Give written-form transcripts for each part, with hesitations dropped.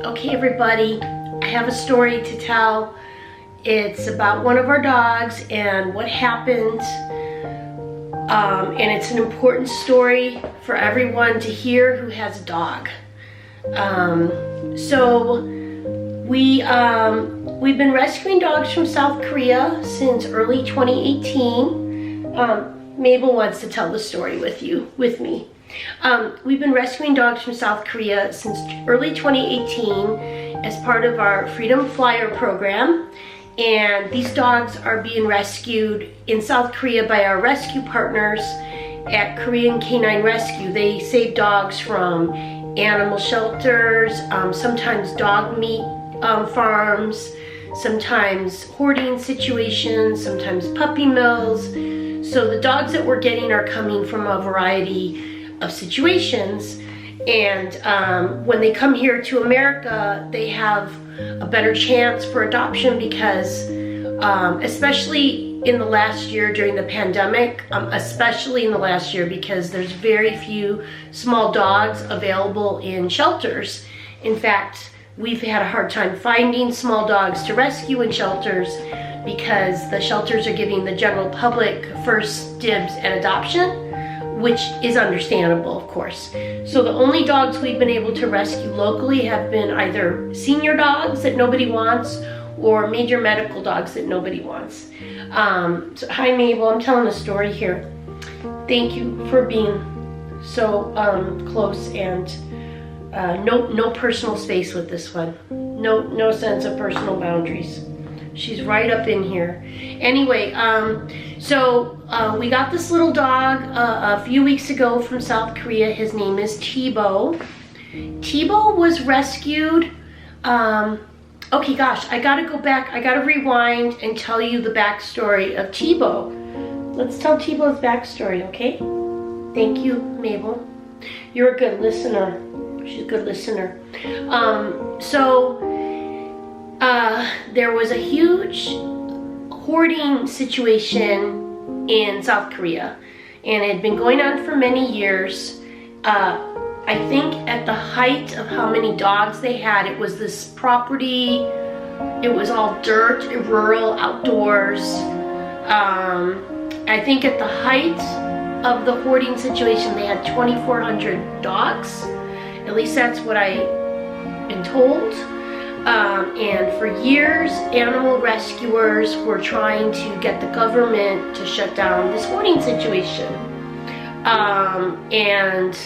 Okay, everybody, I have a story to tell. It's about one of our dogs and what happened. And it's an important story for everyone to hear who has a dog. We've been rescuing dogs from South Korea since early 2018. Mabel wants to tell the story with me. We've been rescuing dogs from South Korea since early 2018 as part of our Freedom Flyer program. And these dogs are being rescued in South Korea by our rescue partners at Korean Canine Rescue. They save dogs from animal shelters, sometimes dog meat farms, sometimes hoarding situations, sometimes puppy mills. So the dogs that we're getting are coming from a variety of situations, and when they come here to America, they have a better chance for adoption because especially in the last year during the pandemic, because there's very few small dogs available in shelters. In fact, we've had a hard time finding small dogs to rescue in shelters because the shelters are giving the general public first dibs at adoption, which is understandable, of course. So the only dogs we've been able to rescue locally have been either senior dogs that nobody wants or major medical dogs that nobody wants. So, hi Mabel, I'm telling a story here. Thank you for being so close, and no personal space with this one. No sense of personal boundaries. She's right up in here. Anyway, we got this little dog a few weeks ago from South Korea. His name is Teebo. Teebo was rescued. Okay, gosh, I gotta go back. I gotta rewind and tell you the backstory of Teebo. Let's tell Teebo's backstory, okay? Thank you, Mabel. You're a good listener. She's a good listener. There was a huge hoarding situation in South Korea, and it had been going on for many years. I think at the height of how many dogs they had, it was this property, it was all dirt, rural, outdoors. I think at the height of the hoarding situation, they had 2,400 dogs. At least that's what I've been told. And for years, animal rescuers were trying to get the government to shut down this hoarding situation. And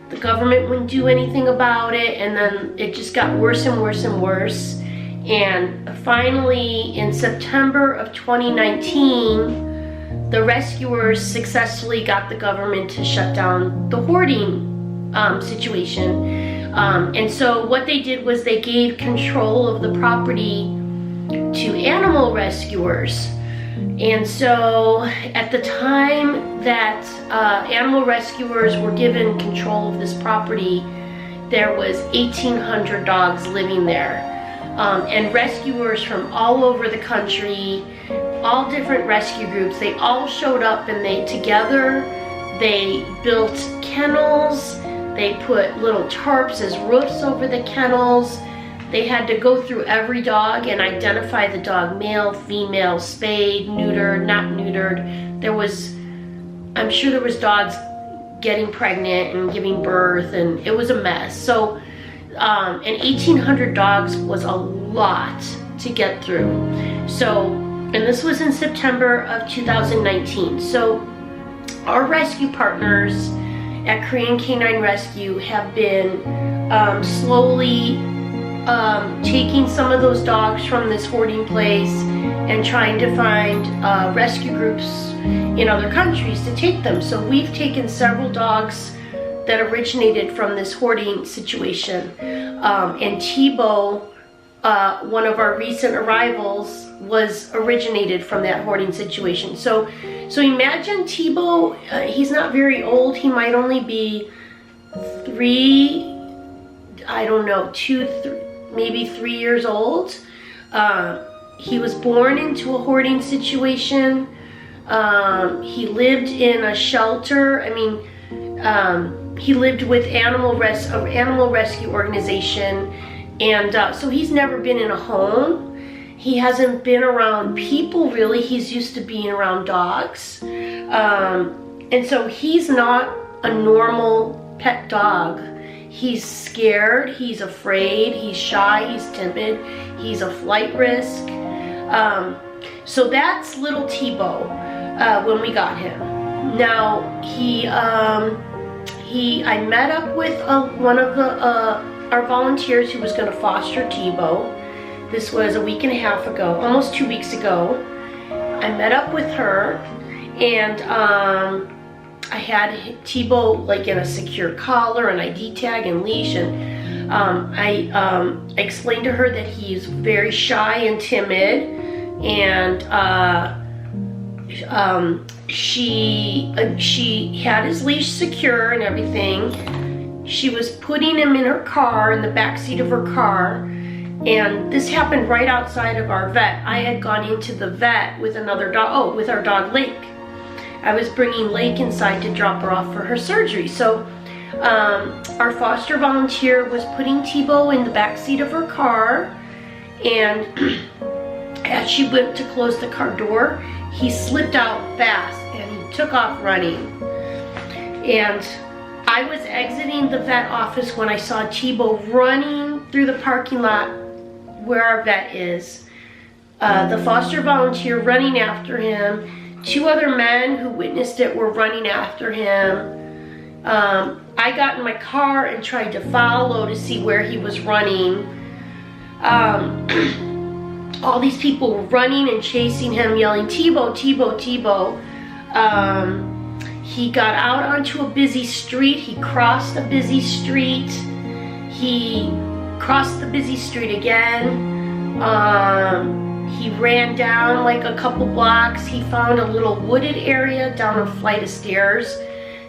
the government wouldn't do anything about it, and then it just got worse and worse and worse. And finally, in September of 2019, the rescuers successfully got the government to shut down the hoarding situation. And so what they did was they gave control of the property to animal rescuers. And so at the time that animal rescuers were given control of this property, there was 1,800 dogs living there. And rescuers from all over the country, all different rescue groups, they all showed up, and they built kennels. They put little tarps as roofs over the kennels. They had to go through every dog and identify the dog, male, female, spayed, neutered, not neutered. I'm sure there was dogs getting pregnant and giving birth, and it was a mess. So, and 1,800 dogs was a lot to get through. So, and this was in September of 2019. So, our rescue partners at Korean Canine Rescue have been slowly taking some of those dogs from this hoarding place and trying to find rescue groups in other countries to take them. So we've taken several dogs that originated from this hoarding situation. And Teebo, one of our recent arrivals, was originated from that hoarding situation. So imagine Teebo, he's not very old. He might only be 3, I don't know, 2, 3, maybe 3 years old. He was born into a hoarding situation. He lived in a shelter. I mean, he lived with animal rescue organization And so he's never been in a home. He hasn't been around people really. He's used to being around dogs. And so he's not a normal pet dog. He's scared, he's afraid, he's shy, he's timid, he's a flight risk. So that's little Teebo when we got him. Now I met up with one of our volunteers who was going to foster Teebo. This was a week and a half ago, almost 2 weeks ago. I met up with her, and I had Teebo like in a secure collar, an ID tag, and leash, and I explained to her that he's very shy and timid, and she had his leash secure and everything. She was putting him in her car, in the back seat of her car, and this happened right outside of our vet. I had gone into the vet with another dog, with our dog Lake. I was bringing Lake inside to drop her off for her surgery. So our foster volunteer was putting Teebo in the back seat of her car, and as she went to close the car door, he slipped out fast and he took off running. And I was exiting the vet office when I saw Teebo running through the parking lot where our vet is. The foster volunteer running after him. 2 other men who witnessed it were running after him. I got in my car and tried to follow to see where he was running. All these people were running and chasing him, yelling, "Teebo, Teebo, Teebo." He got out onto a busy street. He crossed a busy street. He crossed the busy street again. He ran down like a couple blocks. He found a little wooded area down a flight of stairs.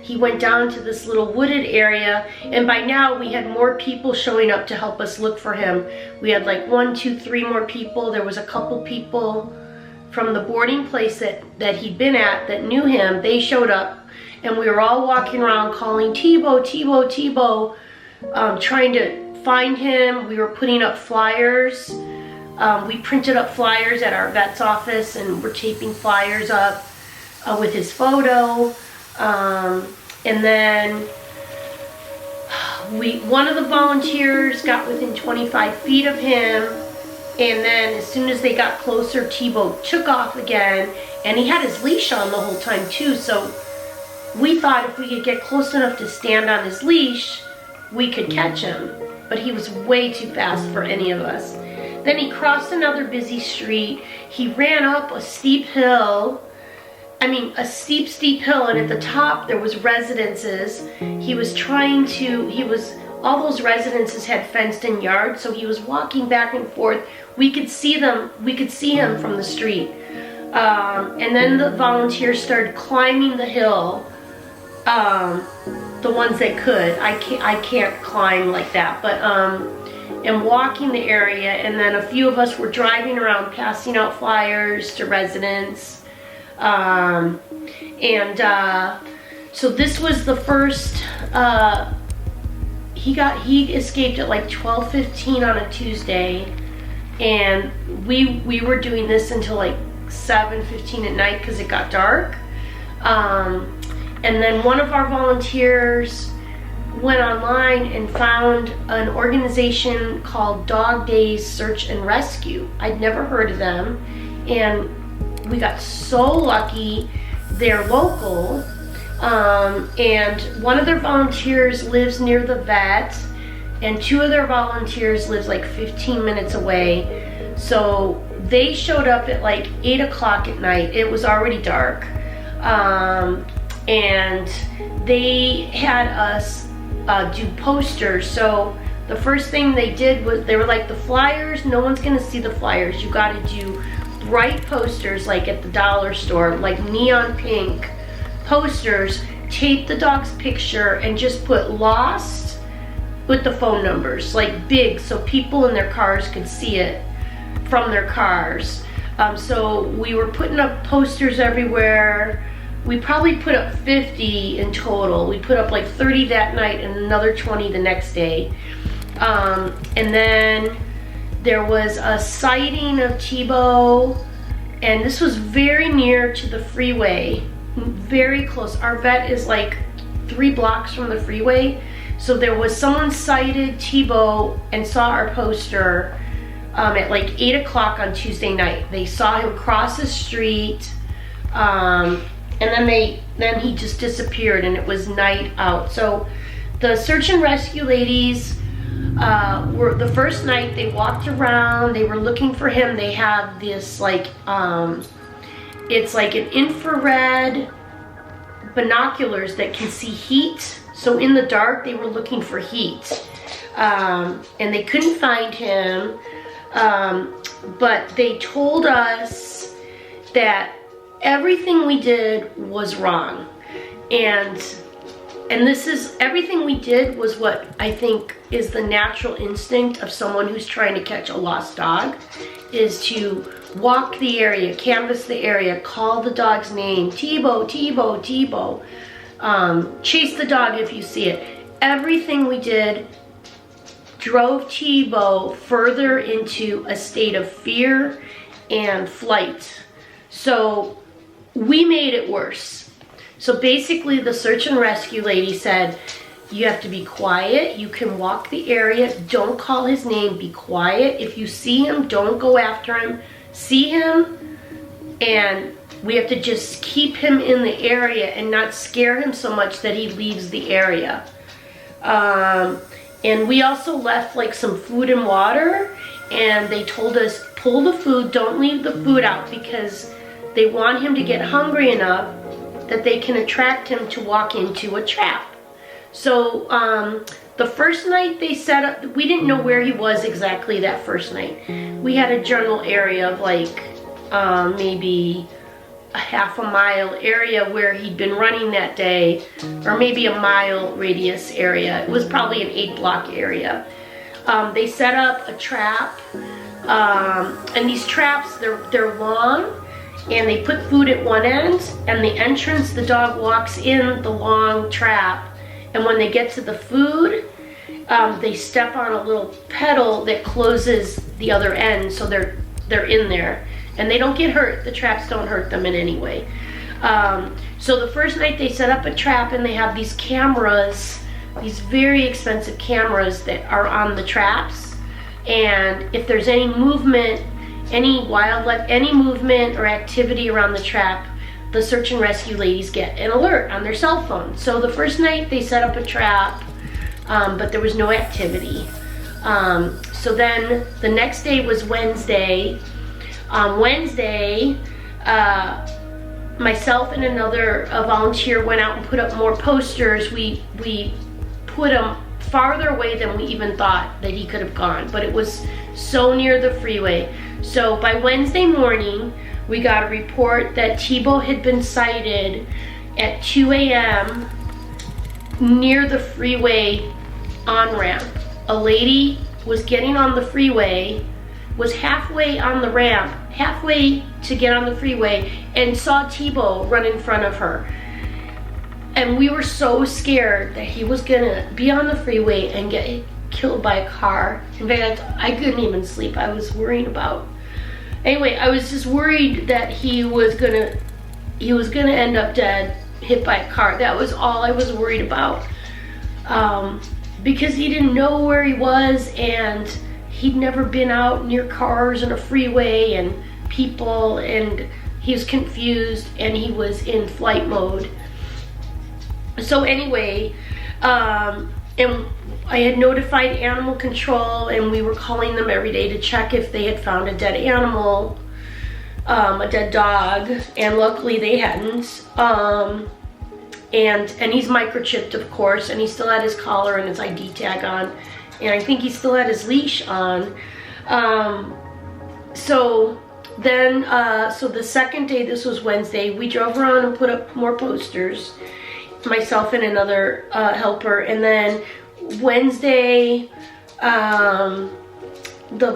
He went down to this little wooded area, and by now we had more people showing up to help us look for him. We had like 1, 2, 3 more people. There was a couple people from the boarding place that he'd been at that knew him. They showed up, and we were all walking around calling, "Teebo, Teebo, Teebo," trying to find him. We were putting up flyers. We printed up flyers at our vet's office, and we're taping flyers up with his photo. And then one of the volunteers got within 25 feet of him, and then as soon as they got closer, Teebo took off again, and he had his leash on the whole time too, so we thought if we could get close enough to stand on his leash, we could catch him, but he was way too fast for any of us. Then he crossed another busy street. He ran up a steep hill. I mean, a steep hill, and at the top there was residences. All those residences had fenced in yards, so he was walking back and forth. We could see him from the street. And then the volunteers started climbing the hill, the ones that could. I can't climb like that, but, and walking the area, and then a few of us were driving around passing out flyers to residents. So this was the first, he escaped at like 12:15 on a Tuesday, and we were doing this until like 7:15 at night because it got dark. And then one of our volunteers went online and found an organization called Dog Days Search and Rescue. I'd never heard of them, and we got so lucky. They're local, and one of their volunteers lives near the vet, and 2 of their volunteers lives like 15 minutes away. So they showed up at like 8 o'clock at night. It was already dark, and they had us do posters. So the first thing they did was, they were like, the flyers, no one's gonna see the flyers. You gotta do bright posters like at the dollar store, like neon pink posters, tape the dog's picture and just put "lost" with the phone numbers, like big, so people in their cars could see it from their cars. So we were putting up posters everywhere. We probably put up 50 in total. We put up like 30 that night and another 20 the next day. And then there was a sighting of Teebo, and this was very near to the freeway, very close. Our vet is like 3 blocks from the freeway. So there was someone sighted Teebo and saw our poster at like 8 o'clock on Tuesday night. They saw him cross the street, and then he just disappeared, and it was night out. So the search and rescue ladies were, the first night they walked around, they were looking for him. They have this like, it's like an infrared binoculars that can see heat. So in the dark, they were looking for heat, and they couldn't find him. But they told us that everything we did was wrong. And this is, everything we did was what I think is the natural instinct of someone who's trying to catch a lost dog, is to walk the area, canvass the area, call the dog's name, Teebo, Teebo, Teebo. Chase the dog if you see it. Everything we did drove Teebo further into a state of fear and flight. So we made it worse. So basically the search and rescue lady said, you have to be quiet. You can walk the area. Don't call his name. Be quiet. If you see him, don't go after him. See him, and we have to just keep him in the area and not scare him so much that he leaves the area. And we also left like some food and water, and they told us, pull the food, don't leave the food out, because they want him to get hungry enough that they can attract him to walk into a trap. So the first night they set up, we didn't know where he was exactly that first night. We had a general area of like maybe a half a mile area where he'd been running that day, or maybe a mile radius area. It was probably an 8-block area. They set up a trap, and these traps, they're long, and they put food at one end, and the entrance, the dog walks in the long trap, and when they get to the food, they step on a little pedal that closes the other end, so they're in there. And they don't get hurt. The traps don't hurt them in any way. So the first night they set up a trap, and they have these cameras, these very expensive cameras that are on the traps. And if there's any movement, any wildlife, any movement or activity around the trap, the search and rescue ladies get an alert on their cell phone. So the first night they set up a trap, but there was no activity. So then the next day was Wednesday. On Wednesday, myself and another volunteer went out and put up more posters. We put them farther away than we even thought that he could have gone, but it was so near the freeway. So by Wednesday morning, we got a report that Teebo had been sighted at 2 a.m. near the freeway on-ramp. A lady was getting on the freeway, was halfway on the ramp, halfway to get on the freeway, and saw Teebo run in front of her. And we were so scared that he was gonna be on the freeway and get killed by a car. In fact, I couldn't even sleep. I was worried about, anyway, I was just worried that he was gonna end up dead, hit by a car. That was all I was worried about. Because he didn't know where he was, and he'd never been out near cars and a freeway and people, and he was confused, and he was in flight mode. So anyway, and I had notified animal control, and we were calling them every day to check if they had found a dead animal, a dead dog, and luckily they hadn't. And he's microchipped, of course, and he still had his collar and his ID tag on, and I think he still had his leash on. So the second day, this was Wednesday, we drove around and put up more posters, myself and another helper. And then Wednesday, the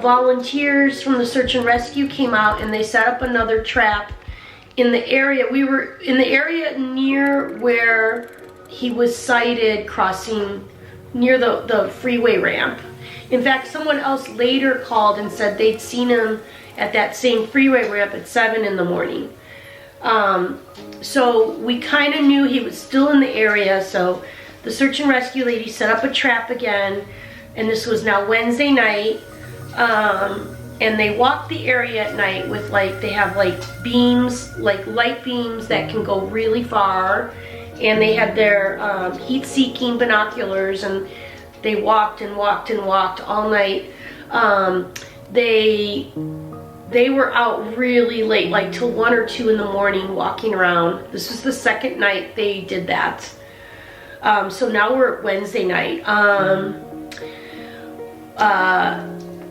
volunteers from the search and rescue came out, and they set up another trap in the area. We were in the area near where he was sighted crossing near the freeway ramp. In fact, someone else later called and said they'd seen him at that same freeway ramp at 7 in the morning. So we kind of knew he was still in the area, so the search and rescue lady set up a trap again, and this was now Wednesday night. And they walk the area at night with they have beams, light beams that can go really far, and they had their heat-seeking binoculars, and they walked and walked and walked all night. They were out really late, till 1 or 2 in the morning walking around. This was the second night they did that. So now we're at Wednesday night.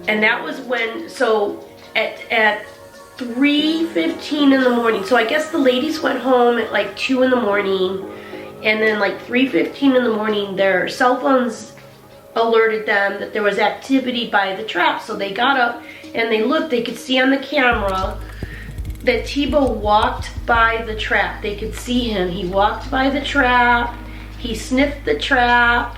And that was when, so at 3:15 in the morning, so I guess the ladies went home at 2 in the morning, and then 3:15 in the morning, their cell phones alerted them that there was activity by the trap. So they got up and they looked, they could see on the camera that Teebo walked by the trap. They could see him. He walked by the trap, he sniffed the trap.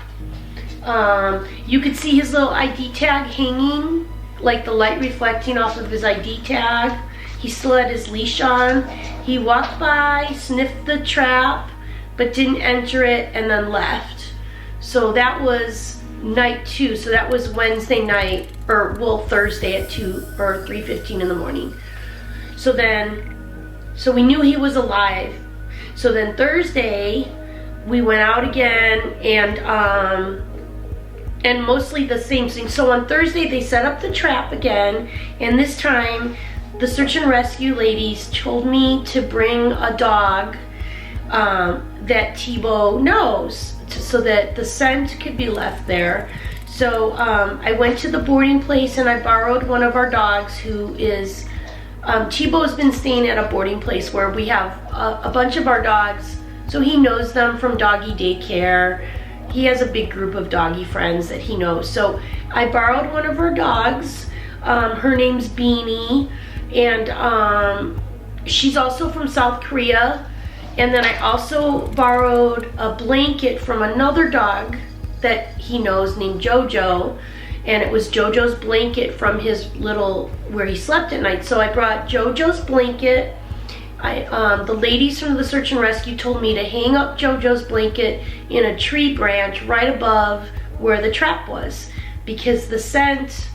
You could see his little ID tag hanging, the light reflecting off of his ID tag. He still had his leash on. He walked by, sniffed the trap, but didn't enter it, and then left. So that was night 2. So that was Wednesday night, or Thursday at 2 or 3:15 in the morning. So we knew he was alive. So then Thursday, we went out again, and mostly the same thing. So on Thursday, they set up the trap again, and this time, the search and rescue ladies told me to bring a dog that Teebo knows, so that the scent could be left there. So I went to the boarding place and I borrowed one of our dogs who is, Teebo's been staying at a boarding place where we have a bunch of our dogs, so he knows them from doggy daycare. He has a big group of doggy friends that he knows. So I borrowed one of our dogs. Her name's Beanie, and she's also from South Korea. And then I also borrowed a blanket from another dog that he knows named Jojo, and it was Jojo's blanket from his where he slept at night. So I brought Jojo's blanket. The ladies from the search and rescue told me to hang up Jojo's blanket in a tree branch right above where the trap was, because the scent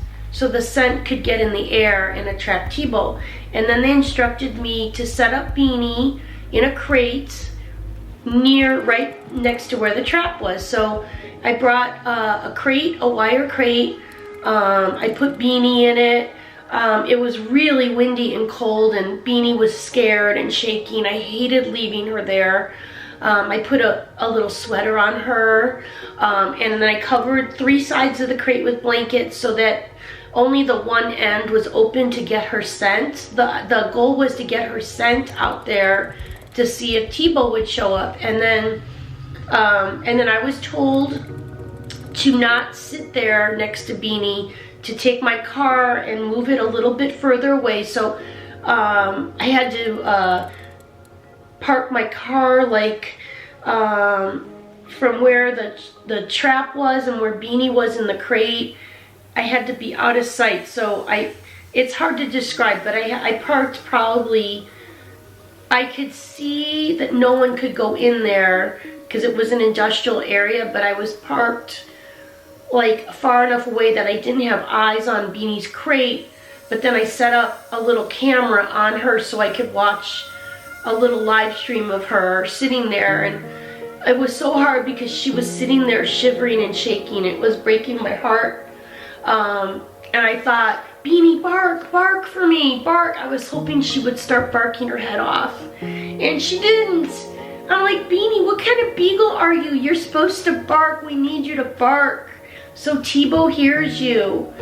could get in the air and attract Teebo. And then they instructed me to set up Beanie in a crate right next to where the trap was. So I brought a crate, a wire crate. I put Beanie in it. It was really windy and cold, and Beanie was scared and shaking. I hated leaving her there. I put a little sweater on her, and then I covered 3 sides of the crate with blankets so that only the one end was open to get her scent. The goal was to get her scent out there to see if Teebo would show up. And then I was told to not sit there next to Beanie, to take my car and move it a little bit further away. So I had to park my car from where the trap was and where Beanie was in the crate. I had to be out of sight. So it's hard to describe, but I parked probably, I could see that no one could go in there because it was an industrial area, but I was parked far enough away that I didn't have eyes on Beanie's crate. But then I set up a little camera on her so I could watch a little live stream of her sitting there, and it was so hard because she was sitting there shivering and shaking. It was breaking my heart. And I thought, Beanie, bark, bark for me, bark. I was hoping she would start barking her head off, and she didn't. I'm like, Beanie, what kind of beagle are you? You're supposed to bark. We need you to bark so Teebo hears you.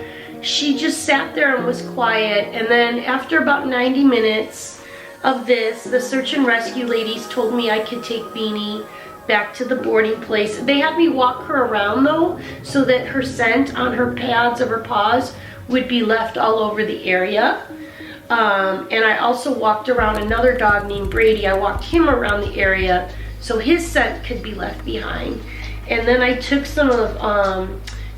She just sat there and was quiet. And then after about 90 minutes of this, the search and rescue ladies told me I could take Beanie back to the boarding place. They had me walk her around though, so that her scent on her pads of her paws would be left all over the area. And I also walked around another dog named Brady. I walked him around the area so his scent could be left behind. And then I took some of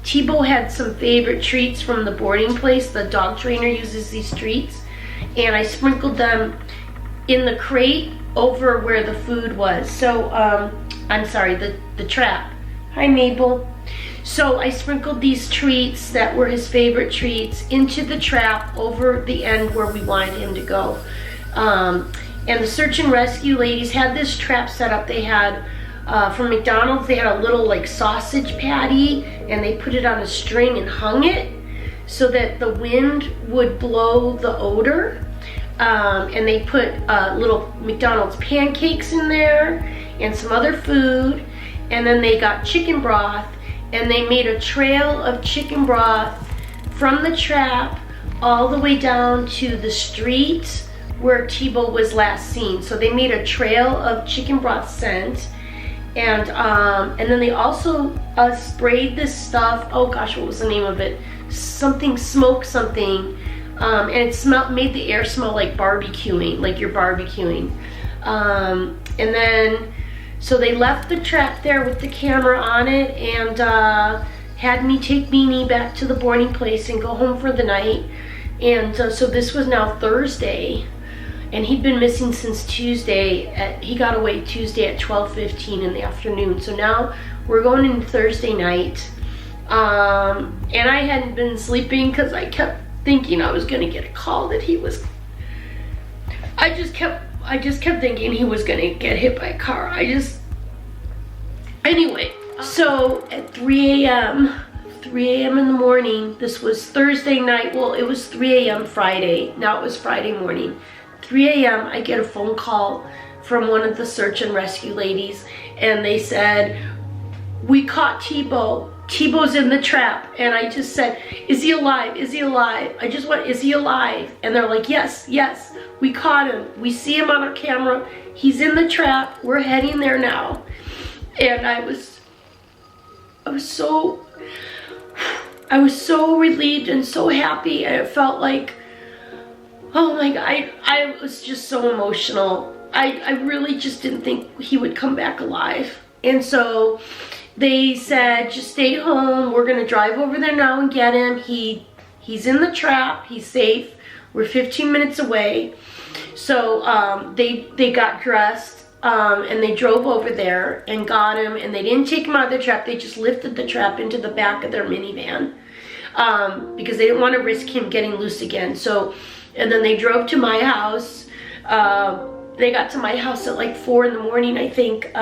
Teebo had some favorite treats from the boarding place. The dog trainer uses these treats, and I sprinkled them in the crate over where the food was. So, I'm sorry, the trap. Hi, Mabel. So I sprinkled these treats that were his favorite treats into the trap over the end where we wanted him to go. And the search and rescue ladies had this trap set up. They had, from McDonald's, they had a little like sausage patty, and they put it on a string and hung it so that the wind would blow the odor. And they put little McDonald's pancakes in there and some other food. And then they got chicken broth, and they made a trail of chicken broth from the trap all the way down to the street where Teebo was last seen. So they made a trail of chicken broth scent. And then they also sprayed this stuff. Oh gosh, what was the name of it? Something, smoke something. And it made the air smell like barbecuing, like you're barbecuing. And then, so they left the trap there with the camera on it, and had me take Beanie back to the boarding place and go home for the night. And so this was now Thursday, and he'd been missing since Tuesday. He got away Tuesday at 12:15 in the afternoon. So now we're going into Thursday night. And I hadn't been sleeping because I kept thinking I was gonna get a call that he was, I just kept thinking he was gonna get hit by a car. Anyway, so at 3 a.m. in the morning, this was Thursday night, well, it was 3 a.m. Friday, now it was Friday morning. 3 a.m. I get a phone call from one of the search and rescue ladies, and they said, we caught Teebo. Teebo's in the trap. And I just said, is he alive? Is he alive? I just went, is he alive? And they're like, yes, yes, we caught him. We see him on our camera. He's in the trap. We're heading there now. And I was so relieved and so happy. And it felt like, oh my God, I was just so emotional. I really just didn't think he would come back alive. And so they said, just stay home. We're gonna drive over there now and get him. He's in the trap, he's safe. We're 15 minutes away. So they got dressed and they drove over there and got him, and they didn't take him out of the trap. They just lifted the trap into the back of their minivan because they didn't want to risk him getting loose again. So, and then they drove to my house. They got to my house at like 4 in the morning, I think.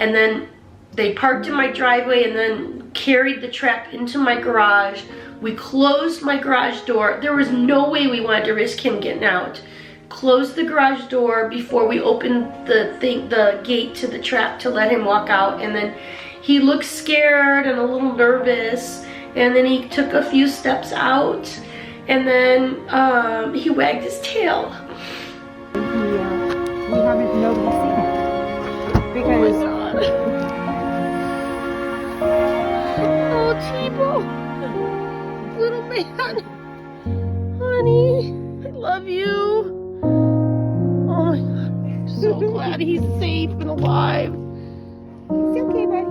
And then they parked in my driveway and then carried the trap into my garage. We closed my garage door. There was no way we wanted to risk him getting out. Closed the garage door before we opened the gate to the trap to let him walk out. And then he looked scared and a little nervous. And then he took a few steps out, and then he wagged his tail. We haven't noticed it because. Oh my God. Oh, Teebo, little man, honey, I love you. Oh my God, I'm so glad he's safe and alive. It's okay, buddy.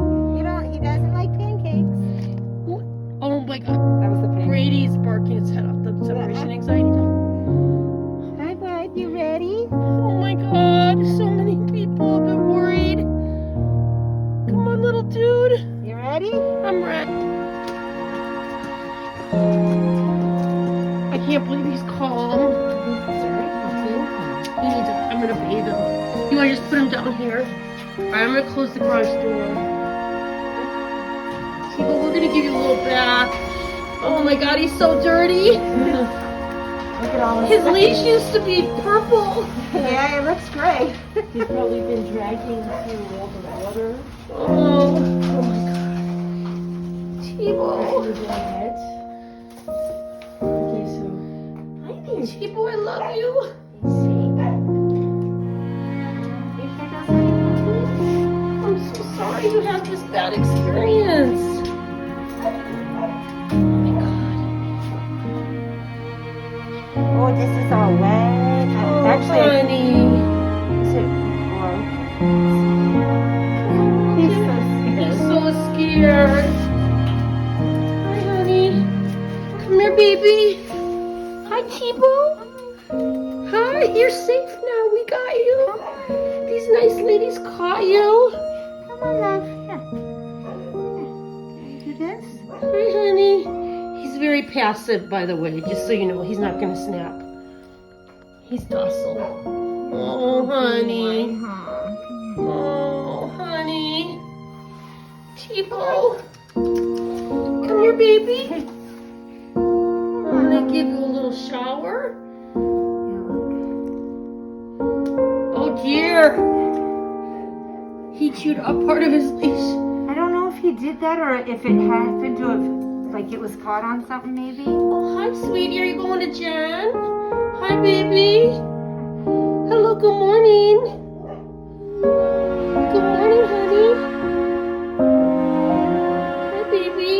He doesn't like pancakes. Oh my God, That was the pancake. Brady's barking his head off. The separation anxiety. Hi, bud. You ready? Oh my God, so many people have been worried. Come on, little dude. You ready? I'm ready. I can't believe he's calm. I'm gonna bathe him. You wanna just put him down here? Alright, I'm gonna close the garage door. Teebo, we're gonna give you a little bath. Oh my God, he's so dirty. Look at all His leash used to be purple. Yeah, it looks great. He's probably been dragging through all the water. Oh my God. Teebo. Okay, so Hi there, Teebo, I love you. I'm so sorry you had this bad experience. Oh, this is all wet. Oh, Actually, honey. is it broke? He's so scared. He's so scared. baby. Hi, Teebo. Hi, you're safe now. We got you. These nice ladies caught you. Come on, love. Here. Can you do this? Hi, honey. He's very passive, by the way, just so you know. He's not going to snap. He's docile. Oh, honey. Oh, honey. Teebo. Come here, baby. I'm going to give you a little shower. Oh, dear. He chewed up part of his leash. I don't know if he did that or if it happened to have, like it was caught on something maybe. Oh, hi, sweetie. Are you going to Jen? Hi, baby. Hello, good morning. Good morning, honey. Hi, baby.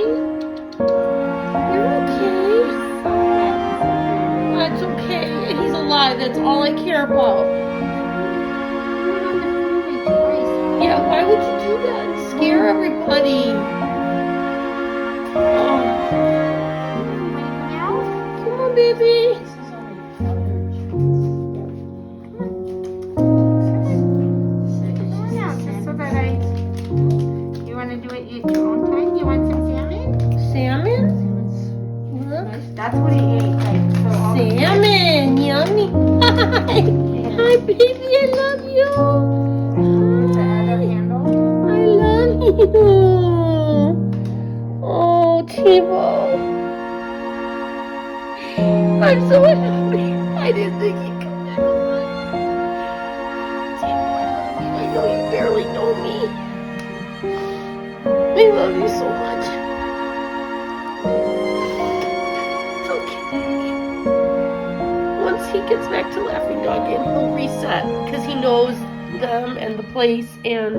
You're okay. That's okay. He's alive. That's all I care about. Yeah, why would you do that? Scare everybody. Oh. Come on, baby. You want to do it at your own time? You want some salmon? Salmon? Look. That's what he ate. Like, so all Salmon, yummy. Hi. Hi, baby, I love you. the other handle. I love you. Oh, Teebo. I'm so happy. I didn't think he'd come back alive. Teebo, I love you. I know you barely know me. I love you so much. It's okay. Once he gets back to Laughing Dog Inn, he'll reset because he knows them and the place and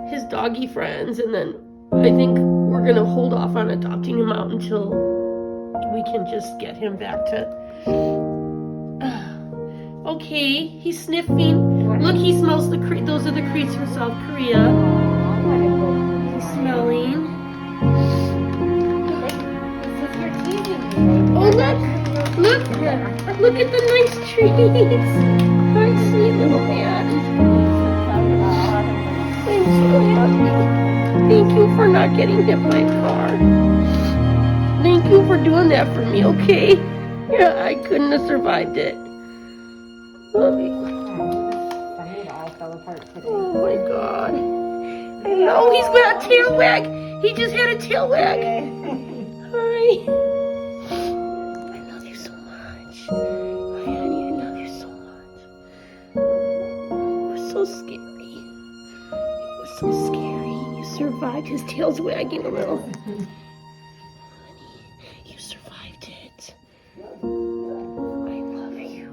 his doggy friends, and then I think we're gonna hold off on adopting him out until we can just get him back to okay, he's sniffing. Look, he smells the those are the creeps from South Korea. He's smelling. Oh, look at the nice treats. Hi, sweet little man. I'm so happy. Thank you for not getting hit by a car. Thank you for doing that for me, okay? Yeah, I couldn't have survived it. Love you. It all fell apart today. Oh my God. I know, he's got a tail wag. He just had a tail wag. Hi. I love you so much. Hi, honey, I love you so much. It was so scary. It was so scary. You survived. His tail's wagging a little. Honey, you survived it. I love you.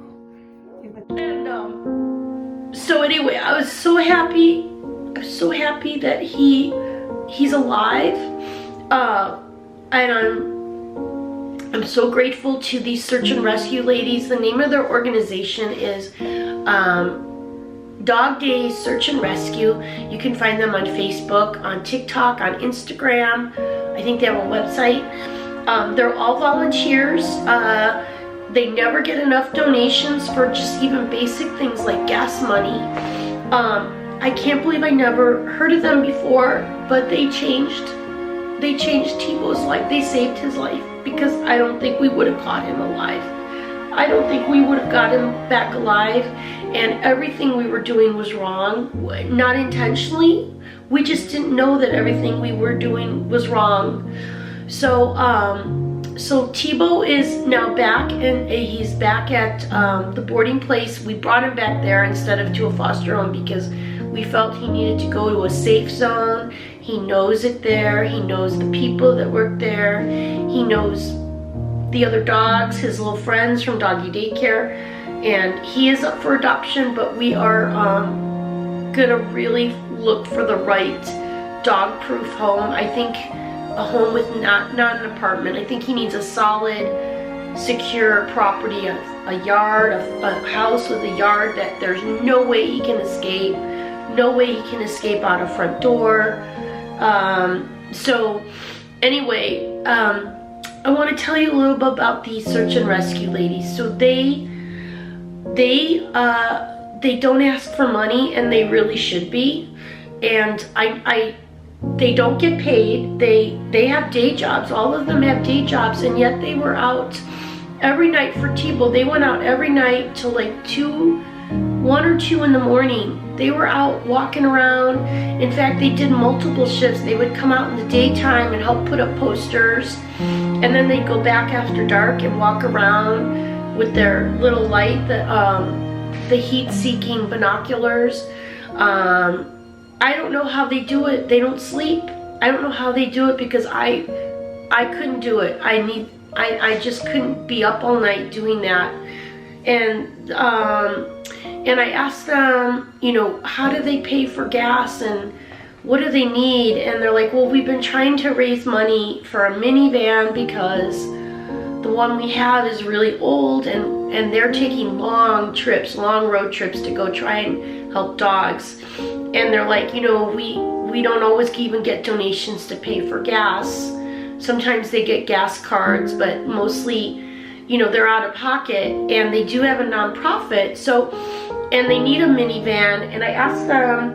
And, so anyway, I was so happy. I'm so happy that he's alive. And I'm so grateful to these search and rescue ladies. The name of their organization is Dog Day Search and Rescue. You can find them on Facebook, on TikTok, on Instagram. I think they have a website. They're all volunteers. They never get enough donations for just even basic things like gas money. I can't believe I never heard of them before, but they changed Teebo's life. They saved his life because I don't think we would have caught him alive. I don't think we would have got him back alive, and everything we were doing was wrong. Not intentionally, we just didn't know that everything we were doing was wrong. So Teebo is now back, and he's back at the boarding place. We brought him back there instead of to a foster home because we felt he needed to go to a safe zone. He knows it there. He knows the people that work there. He knows the other dogs, his little friends from doggy daycare, and he is up for adoption, but we are gonna really look for the right dog-proof home. I think a home with not an apartment. I think he needs a solid, secure property, a yard, a house with a yard that there's no way he can escape, no way he can escape out a front door. So anyway, I want to tell you a little bit about these search and rescue ladies. So they don't ask for money, and they really should be. And they don't get paid. They have day jobs. All of them have day jobs, and yet they were out every night for Teebo. They went out every night till like 1 or 2 in the morning. They were out walking around. In fact, they did multiple shifts. They would come out in the daytime and help put up posters, and then they'd go back after dark and walk around with their little light, the heat-seeking binoculars. I don't know how they do it. They don't sleep. I don't know how they do it, because I couldn't do it. I just couldn't be up all night doing that. And I asked them, you know, how do they pay for gas and what do they need? And they're like, well, we've been trying to raise money for a minivan because the one we have is really old, and they're taking long road trips to go try and help dogs. And they're like, you know, we don't always even get donations to pay for gas. Sometimes they get gas cards, but mostly, you know, they're out of pocket, and they do have a nonprofit, so, and they need a minivan. And I asked them,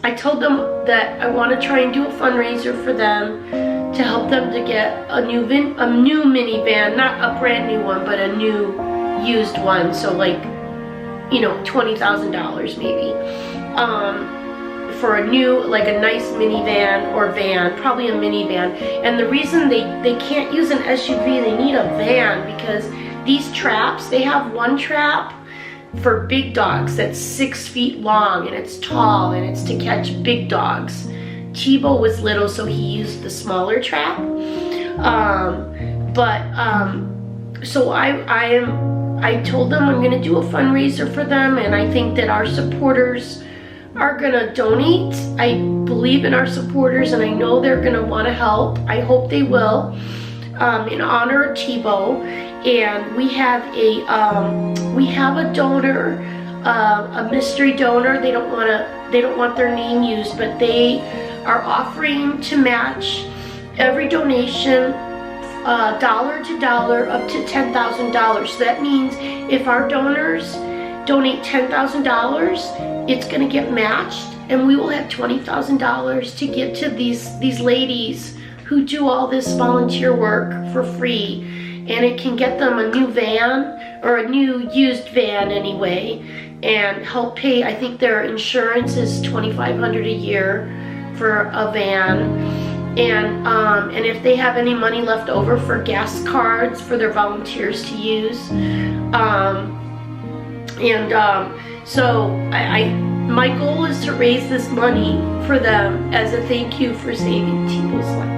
I told them that I want to try and do a fundraiser for them to help them to get a new minivan, not a brand new one, but a new used one, so like, you know, $20,000 maybe, for a new, like a nice minivan or van, probably a minivan. And the reason they can't use an SUV, they need a van, because these traps, they have one trap for big dogs that's 6 feet long, and it's tall, and it's to catch big dogs. Teebo was little, so he used the smaller trap. So I told them I'm gonna do a fundraiser for them, and I think that our supporters are gonna donate. I believe in our supporters, and I know they're gonna wanna help. I hope they will, in honor of Teebo. And we have a donor, a mystery donor. They don't want their name used, but they are offering to match every donation, dollar to dollar, up to $10,000. So that means if our donors donate $10,000, it's going to get matched, and we will have $20,000 to give to these ladies who do all this volunteer work for free. And it can get them a new van, or a new used van anyway, and help pay. I think their insurance is $2,500 a year for a van. And if they have any money left over for gas cards for their volunteers to use, so my goal is to raise this money for them as a thank you for saving Teebo's life.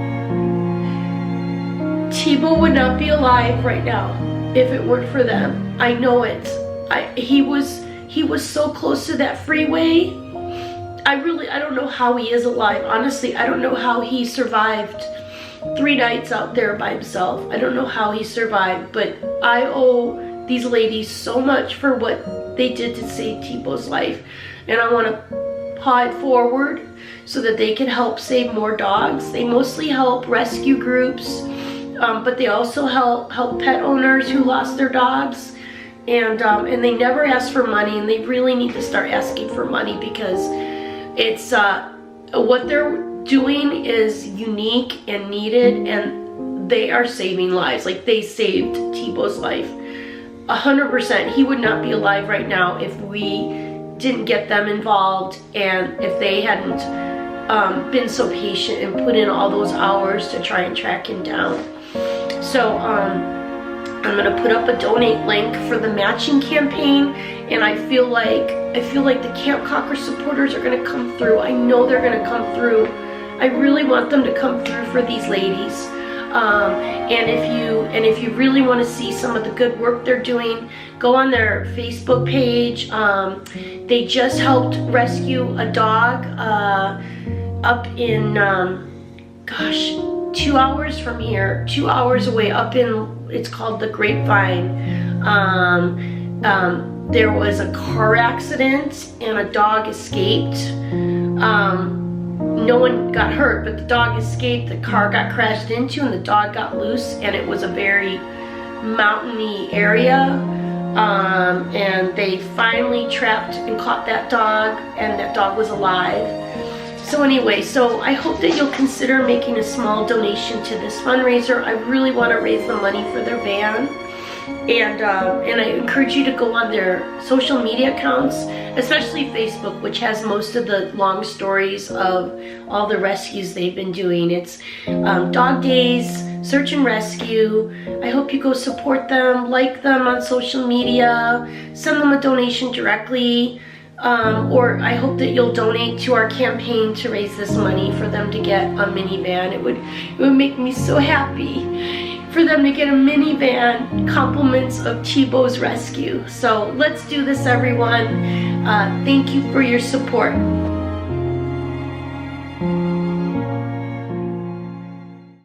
Teebo would not be alive right now if it weren't for them. I know it. He was so close to that freeway. I don't know how he is alive. Honestly, I don't know how he survived 3 nights out there by himself. I don't know how he survived, but I owe these ladies so much for what they did to save Teebo's life. And I want to paw it forward so that they can help save more dogs. They mostly help rescue groups, but they also help pet owners who lost their dogs. And they never ask for money, and they really need to start asking for money, because it's what they're doing is unique and needed, and they are saving lives. Like, they saved Teebo's life 100%. He would not be alive right now if we didn't get them involved, and if they hadn't been so patient and put in all those hours to try and track him down. So I'm gonna put up a donate link for the matching campaign, and I feel like the Camp Cocker supporters are gonna come through. I know they're gonna come through. I really want them to come through for these ladies. And if you really want to see some of the good work they're doing, go on their Facebook page. They just helped rescue a dog up in 2 hours from here, 2 hours away, up in, it's called the Grapevine. There was a car accident and a dog escaped. no one got hurt, but the dog escaped. The car got crashed into and the dog got loose, and it was a very mountainy area. And they finally trapped and caught that dog, and that dog was alive. So anyway, so I hope that you'll consider making a small donation to this fundraiser. I really want to raise the money for their van. And I encourage you to go on their social media accounts, especially Facebook, which has most of the long stories of all the rescues they've been doing. It's Dog Days, Search and Rescue. I hope you go support them, like them on social media, send them a donation directly, or I hope that you'll donate to our campaign to raise this money for them to get a minivan. It would make me so happy for them to get a minivan, compliments of Teebo's rescue. So let's do this, everyone. Thank you for your support.